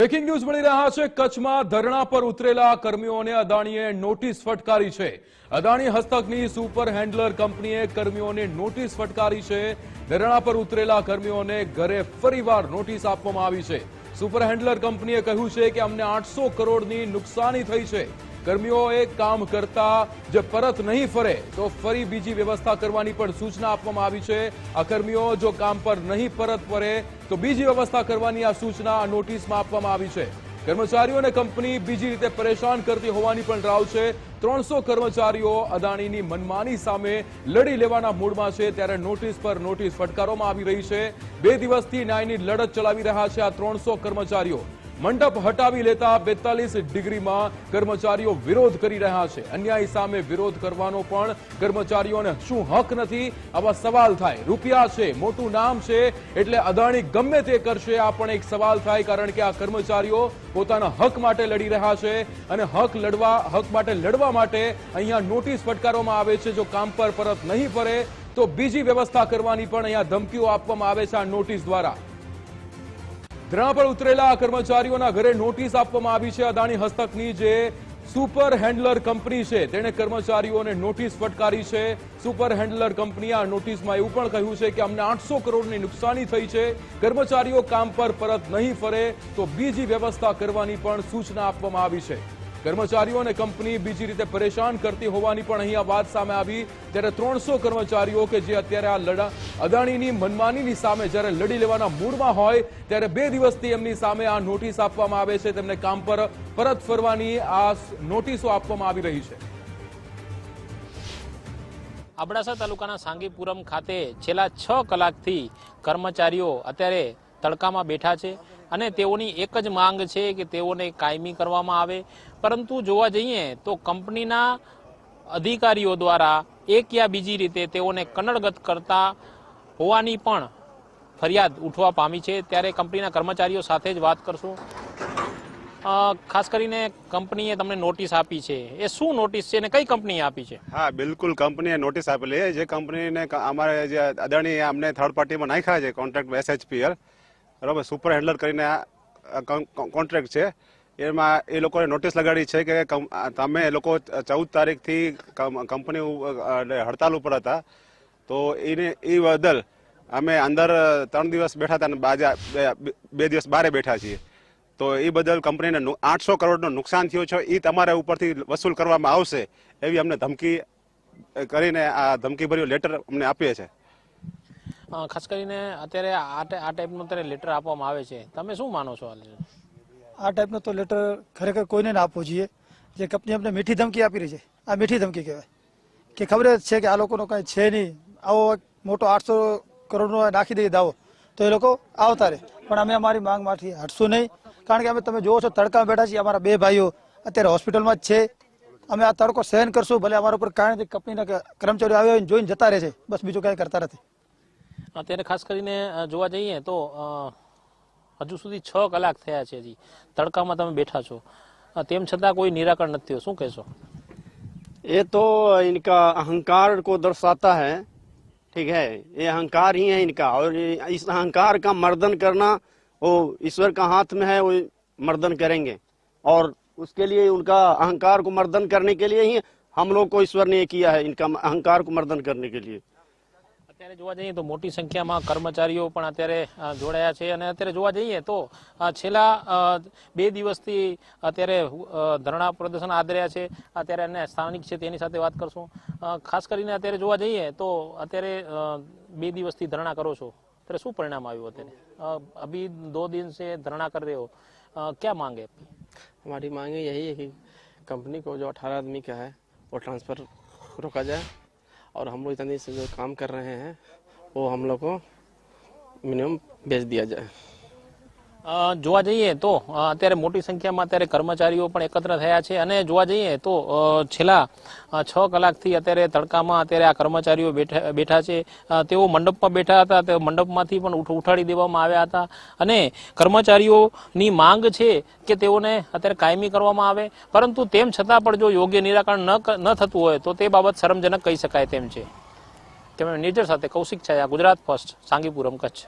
Breaking news મળી રહ્યા છે। કચ્છમાં ધરણા પર ઉતરેલા કર્મીઓને અદાણીએ નોટિસ ફટકારી છે। અદાણી હસ્તકની સુપર હેન્ડલર કંપનીએ કર્મીઓને નોટિસ ફટકારી છે। ધરણા પર ઉતરેલા કર્મીઓને ઘરે ફરીવાર નોટિસ આપવામાં આવી છે। સુપર હેન્ડલર કંપનીએ કહ્યું છે કે અમને 800 કરોડની નુકસાની થઈ છે। કર્મીઓએ કામ કરતા જે પરત નહીં ફરે તો ફરી બીજી વ્યવસ્થા કરવાની પણ સૂચના આપવામાં આવી છે। આ કર્મીઓ જો કામ પર નહીં પરત ફરે તો બીજી વ્યવસ્થા કરવાની આ સૂચના આ નોટિસમાં આપવામાં આવી છે। કર્મચારીઓને કંપની બીજી રીતે પરેશાન કરતી હોવાની પણ રાવ છે। 300 કર્મચારીઓ અદાણીની મનમાની સામે લડી લેવાના મૂડમાં છે, ત્યારે નોટિસ પર નોટિસ ફટકારવામાં આવી રહી છે। 2 દિવસથી ન્યાયની લડત ચલાવી રહ્યા છે આ 300 કર્મચારીઓ। મંડપ હટાવી લેતા 42 ડિગ્રીમાં કર્મચારીઓ વિરોધ કરી રહ્યા છે। અન્યાય સામે વિરોધ કરવાનો પણ કર્મચારીઓને શું હક નથી? આવા સવાલ થાય। રૂપિયા છે, મોટું નામ છે, એટલે અદાણી ગમે તે કરશે, આ પણ એક સવાલ થાય, કારણ કે આ કર્મચારીઓ પોતાના હક માટે લડી રહ્યા છે અને હક માટે લડવા માટે અહીંયા નોટિસ ફટકારવામાં આવે છે। જો કામ પર પરત નહીં ફરે તો બીજી વ્યવસ્થા કરવાની પણ અહીંયા ધમકીઓ આપવામાં આવે છે આ નોટિસ દ્વારા। ધરણા પર ઉતરેલા કર્મચારીઓના ઘરે નોટિસ આપવામાં આવી છે। અદાણી હસ્તકની જે સુપર હેન્ડલર કંપની છે તેણે કર્મચારીઓને નોટિસ ફટકારી છે। સુપર હેન્ડલર કંપનીએ આ નોટિસમાં એવું પણ કહ્યું છે કે અમને 800 કરોડની નુકસાની થઈ છે। કર્મચારીઓ કામ પર પરત નહીં ફરે તો બીજી વ્યવસ્થા કરવાની પણ સૂચના આપવામાં આવી છે। કર્મચારીઓને કંપની બીજી રીતે પરેશાન કરતી હોવાની પણ અહીંયા વાત સામે આવી, ત્યારે 300 કર્મચારીઓ કે જે અત્યારે આ અદાણીની મનમાનીની સામે જ્યારે લડી લેવાના મૂડમાં હોય ત્યારે 2 દિવસથી એમની સામે આ નોટિસ આપવામાં આવે છે। તેમને કામ પર પરત ફરવાની આ નોટિસો આપવામાં આવી રહી છે। અબડાસા તાલુકાના સાંગીપુરમ ખાતે છેલ્લા 6 કલાકથી કર્મચારીઓ અત્યારે તડકામાં બેઠા છે અને તેઓની એક જ માંગ છે કે તેઓને કાયમી કરવામાં આવે। પરંતુ જોવા જઈએ તો કંપનીના અધિકારીઓ દ્વારા એક યા બીજી રીતે તેઓને કનડગત કરતા હોવાની પણ ફરિયાદ ઉઠવા પામી છે। ત્યારે કંપનીના કર્મચારીઓ સાથે જ વાત કરશું। ખાસ કરીને કંપનીએ તમને નોટિસ આપી છે, એ શું નોટિસ છે અને કઈ કંપનીએ આપી છે? હા, બિલકુલ કંપનીએ નોટિસ આપેલી છે। જે કંપનીને અમારે જે અદાણી અમને થર્ડ પાર્ટીમાં નાખ્યા છે કોન્ટ્રાક્ટ SHPL, બરાબર, સુપર હેન્ડલર કરીને કોન્ટ્રાક્ટ છે, એમાં એ લોકોએ નોટિસ લગાડી છે કે તમે લોકો 14 તારીખથી કંપની હડતાલ ઉપર હતા, તો એ બદલ અમે અંદર 3 દિવસ બેઠા હતા અને 2 દિવસ બહાર બેઠા છીએ। તો એ બદલ કંપનીને 800 કરોડનું નુકસાન થયું છે, એ તમારા ઉપરથી વસૂલ કરવામાં આવશે એવી અમને ધમકી કરીને આ ધમકીભર્યું લેટર અમને આપીએ છે। ખાસ કરીને અત્યારે આ ટાઈપનો અત્યારે લેટર આપવામાં આવે છે, તમે શું માનો છો? આ ટાઈપનો તો લેટર ખરેખર કોઈને ના આપવો જોઈએ। જે કંપની અમને મીઠી ધમકી આપી રહી છે, આ મીઠી ધમકી કહેવાય કે ખબર જ છે કે આ લોકોનો કાંઈ છે નહીં। આવો મોટો 800 કરોડનો નાખી દઈએ દાવો તો એ લોકો આવતા રહે, પણ અમે અમારી માંગમાંથી હટશું નહીં, કારણ કે અમે તમે જોવો છો તડકામાં બેઠા છીએ। અમારા 2 ભાઈઓ અત્યારે હોસ્પિટલમાં જ છે। અમે આ તડકો સહન કરશું, ભલે અમારા ઉપર કાંઈ નથી। કંપનીના કર્મચારીઓ આવ્યા હોય જોઈને જતા રહે છે, બસ બીજું કાંઈ કરતા નથી। અત્યારે ખાસ કરીને જોવા જઈએ તો હજુ સુધી 6 કલાક થયા છે, હજી તડકામાં તમે બેઠા છો, તેમ છતાં કોઈ નિરાકરણ નથી થયું, શું કહેશો? ये तो इनका अहंकार को दर्शाता है, ठीक है, ये अहंकार ही है इनका, और इस अहंकार का मर्दन करना वो ईश्वर का हाथ में है, वो मर्दन करेंगे, और उसके लिए उनका अहंकार को मर्दन करने के लिए ही हम लोग को ईश्वर ने किया है, इनका अहंकार को मर्दन करने के लिए। અત્યારે જોવા જઈએ તો મોટી સંખ્યામાં કર્મચારીઓ પણ અત્યારે જોડાયા છે અને અત્યારે જોવા જઈએ તો છેલ્લા 2 દિવસથી અત્યારે ધરણા પ્રદર્શન આદર્યા છે। અત્યારે અને સ્થાનિક છે તેની સાથે વાત કરશું। ખાસ કરીને અત્યારે જોવા જઈએ તો અત્યારે 2 દિવસથી ધરણા કરો છો, અત્યારે શું પરિણામ આવ્યું? અત્યારે અભી 2 दिन से धरना कर रहे हो, क्या मांगे? हमारी मांगे यही है कि कंपनी को जो 18 आदमी का है वो ट्रांसफ़र रोका जाए, और हम लोग इतने दिन से जो काम कर रहे हैं वो हम लोग को मिनिमम भेज दिया जाए। જોવા જઈએ તો અત્યારે મોટી સંખ્યામાં અત્યારે કર્મચારીઓ પણ એકત્ર થયા છે અને જોવા જઈએ તો છેલ્લા 6 કલાકથી અત્યારે તડકામાં અત્યારે આ કર્મચારીઓ બેઠા છે। તેઓ મંડપમાં બેઠા હતા, તે મંડપમાંથી પણ ઉઠાડી દેવામાં આવ્યા હતા અને કર્મચારીઓની માંગ છે કે તેઓને અત્યારે કાયમી કરવામાં આવે, પરંતુ તેમ છતાં પણ જો યોગ્ય નિરાકરણ ન થતું હોય તો તે બાબત શરમજનક કહી શકાય તેમ છે। કેમેરા નિર્જર સાથે કૌશિક છાયા, ગુજરાત ફર્સ્ટ, સાંગીપુરમ, કચ્છ।